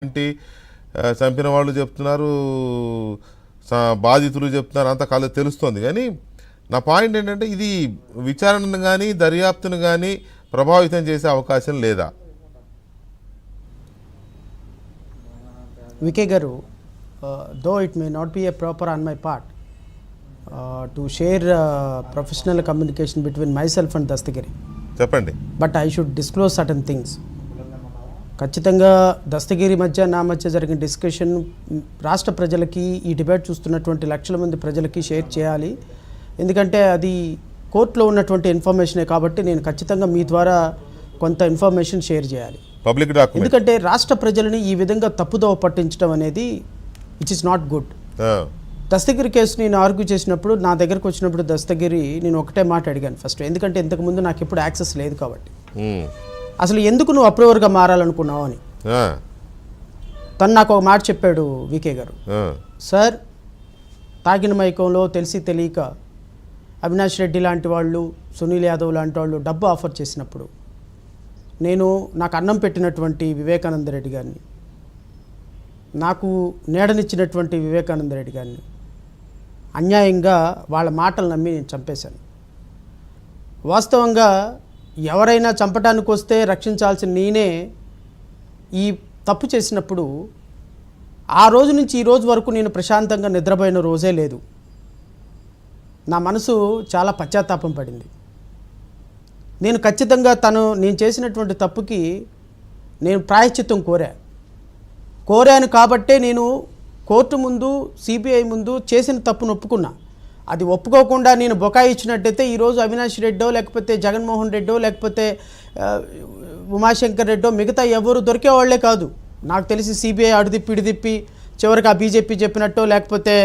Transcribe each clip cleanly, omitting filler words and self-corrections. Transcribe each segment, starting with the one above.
ఏంటి చంపిన వాళ్ళు చెప్తున్నారు, బాధితులు చెప్తున్నారు, అంత కాలేదు తెలుస్తోంది. కానీ నా పాయింట్ ఏంటంటే ఇది విచారణను కానీ దర్యాప్తును కానీ ప్రభావితం చేసే అవకాశం లేదా? వికే గారు, though it may not be a proper on my part to share professional communication between myself and Dastagiri. చెప్పండి. But I should disclose certain things. ఖచ్చితంగా దస్తగిరి మధ్య నా మధ్య జరిగిన డిస్కషన్ రాష్ట్ర ప్రజలకి, ఈ డిబేట్ చూస్తున్నటువంటి లక్షల మంది ప్రజలకి షేర్ చేయాలి. ఎందుకంటే అది కోర్టులో ఉన్నటువంటి ఇన్ఫర్మేషనే కాబట్టి నేను ఖచ్చితంగా మీ ద్వారా కొంత ఇన్ఫర్మేషన్ షేర్ చేయాలి, పబ్లిక్ డాక్యుమెంట్. ఎందుకంటే రాష్ట్ర ప్రజలని ఈ విధంగా తప్పుదోవ పట్టించడం అనేది it is not good. Dastagiri case నేను ఆర్గ్యూ చేసినప్పుడు, నా దగ్గరకు వచ్చినప్పుడు దస్తగిరి నేను ఒకటే మాట అడిగాను ఫస్ట్. ఎందుకంటే ఇంతకుముందు నాకు ఎప్పుడు యాక్సెస్ లేదు కాబట్టి, అసలు ఎందుకు నువ్వు అప్రూవర్గా మారాలనుకున్నావు అని. తను నాకు ఒక మాట చెప్పాడు వికే గారు. సార్, తాగిన మైకంలో తెలిసి తెలియక అవినాష్ రెడ్డి లాంటి వాళ్ళు, సునీల్ యాదవ్ లాంటి వాళ్ళు డబ్బు ఆఫర్ చేసినప్పుడు నాకు అన్నం పెట్టినటువంటి వివేకానంద రెడ్డి గారిని, నాకు నీడనిచ్చినటువంటి వివేకానంద రెడ్డి గారిని అన్యాయంగా వాళ్ళ మాటలు నమ్మి నేను చంపేశాను. వాస్తవంగా ఎవరైనా చంపడానికి వస్తే రక్షించాల్సిన నేనే ఈ తప్పు చేసినప్పుడు ఆ రోజు నుంచి ఈ రోజు వరకు నేను ప్రశాంతంగా నిద్రపోయిన రోజే లేదు. నా మనసు చాలా పశ్చాత్తాపం పడింది. నేను ఖచ్చితంగా నేను చేసినటువంటి తప్పుకి నేను ప్రాయశ్చిత్తం కోరాను కాబట్టే నేను కోర్టు ముందు, సిబిఐ ముందు చేసిన తప్పును ఒప్పుకున్నా. అది ఒప్పుకోకుండా నేను బొకాయి ఇచ్చినట్టయితే ఈరోజు అవినాష్ రెడ్డో, లేకపోతే జగన్మోహన్ రెడ్డో, లేకపోతే ఉమాశంకర్ రెడ్డో, మిగతా ఎవరు దొరికేవాళ్లే కాదు. నాకు తెలిసి సిబిఐ అడుదిప్పి ఇడిదిప్పి చివరికి ఆ బీజేపీ చెప్పినట్టు, లేకపోతే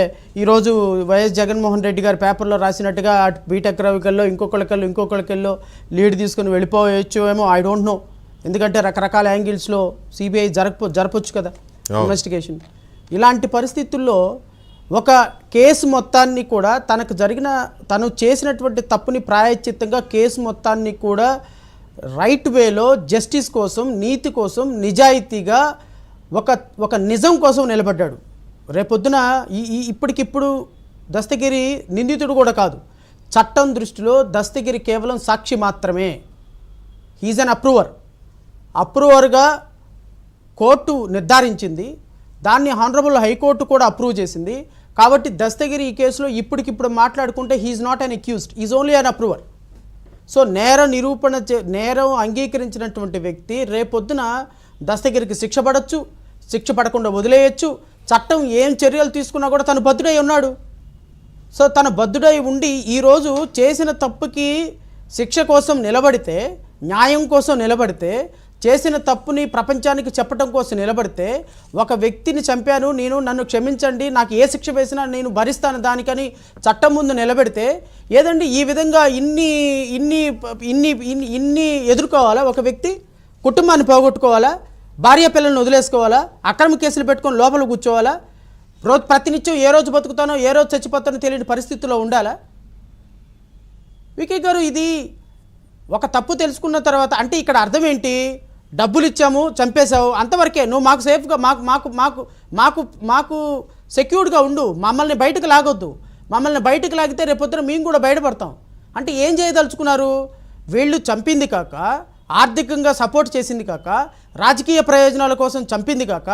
ఈరోజు వైఎస్ జగన్మోహన్ రెడ్డి గారి పేపర్లో రాసినట్టుగా అటు బీటెక్ రవికల్లో ఇంకొకళ్ళకెళ్ళో లీడ్ తీసుకుని వెళ్ళిపోవచ్చు ఏమో, ఐ డోంట్ నో. ఎందుకంటే రకరకాల యాంగిల్స్లో సిబిఐ జరపొచ్చు కదా ఇన్వెస్టిగేషన్. ఇలాంటి పరిస్థితుల్లో ఒక కేసు మొత్తాన్ని కూడా తను చేసినటువంటి తప్పుని ప్రాయశ్చిత్తంగా కేసు మొత్తాన్ని కూడా రైట్ వేలో, జస్టిస్ కోసం, నీతి కోసం, నిజాయితీగా ఒక నిజం కోసం నిలబడ్డాడు. రేపొద్దున ఇప్పటికిప్పుడు దస్తగిరి నిందితుడు కూడా కాదు. చట్టం దృష్టిలో దస్తగిరి కేవలం సాక్షి మాత్రమే. హీజ్ అన్ అప్రూవర్గా కోర్టు నిర్ధారించింది. దాన్ని హానరబుల్ హైకోర్టు కూడా అప్రూవ్ చేసింది. కాబట్టి దస్తగిరి ఈ కేసులో ఇప్పటికిప్పుడు మాట్లాడుకుంటే he is not an accused, is only an approver. So నేరం అంగీకరించినటువంటి వ్యక్తి రేపొద్దున దస్తగిరికి శిక్ష పడవచ్చు, శిక్ష పడకుండా వదిలేయచ్చు. చట్టం ఏం చర్యలు తీసుకున్నా కూడా తను బద్ధుడై ఉన్నాడు. సో తను బద్ధుడై ఉండి ఈరోజు చేసిన తప్పుకి శిక్ష కోసం నిలబడితే, న్యాయం కోసం నిలబడితే, చేసిన తప్పుని ప్రపంచానికి చెప్పడం కోసం నిలబడితే, ఒక వ్యక్తిని చంపాను నేను, నన్ను క్షమించండి, నాకు ఏ శిక్ష వేసినా నేను భరిస్తాను దానికని చట్టం ముందు నిలబెడితే, ఏదండి ఈ విధంగా ఇన్ని ఎదుర్కోవాలా? ఒక వ్యక్తి కుటుంబాన్ని పోగొట్టుకోవాలా? భార్య పిల్లల్ని వదిలేసుకోవాలా? అక్రమ కేసులు పెట్టుకొని లోపల కూర్చోవాలా? ప్రతినిత్యం ఏ రోజు బతుకుతానో ఏ రోజు చచ్చిపోతానో తెలియని పరిస్థితుల్లో ఉండాలా? వికే గారు, ఇది ఒక తప్పు తెలుసుకున్న తర్వాత అంటే ఇక్కడ అర్థం ఏంటి? డబ్బులు ఇచ్చాము, చంపేశావు, అంతవరకే. నువ్వు మాకు సేఫ్గా, మాకు సెక్యూర్డ్గా ఉండు, మమ్మల్ని బయటకు లాగొద్దు. మమ్మల్ని బయటకు లాగితే రేపొద్దున మేము కూడా బయటపడతాం అంటే ఏం చేయదలుచుకున్నారు? వీళ్ళు చంపింది కాక, ఆర్థికంగా సపోర్ట్ చేసింది కాక, రాజకీయ ప్రయోజనాల కోసం చంపింది కాక,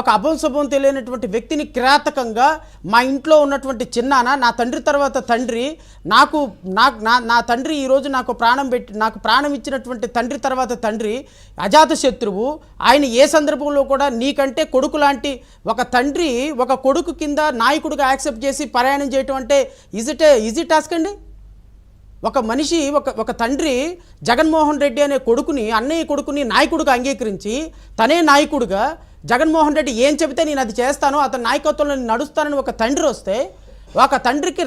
ఒక అభంశుభం తెలియనటువంటి వ్యక్తిని కిరాతకంగా మా ఇంట్లో ఉన్నటువంటి చిన్నాన, నా తండ్రి తర్వాత తండ్రి, నా తండ్రి ఈరోజు నాకు ప్రాణం ఇచ్చినటువంటి తండ్రి తర్వాత తండ్రి, అజాత శత్రువు, ఆయన ఏ సందర్భంలో కూడా నీకంటే కొడుకు లాంటి ఒక తండ్రి ఒక కొడుకు కింద నాయకుడిగా యాక్సెప్ట్ చేసి ప్రయాణం చేయటం అంటే ఈజీ టాస్క్ అండి? ఒక మనిషి, ఒక తండ్రి జగన్మోహన్ రెడ్డి అనే కొడుకుని, అన్నయ్య కొడుకుని నాయకుడిగా అంగీకరించి, తనే నాయకుడిగా జగన్మోహన్ రెడ్డి ఏం చెబితే నేను అది చేస్తాను, అతని నాయకత్వంలో నేను నడుస్తానని ఒక తండ్రి వస్తే, ఒక తండ్రికి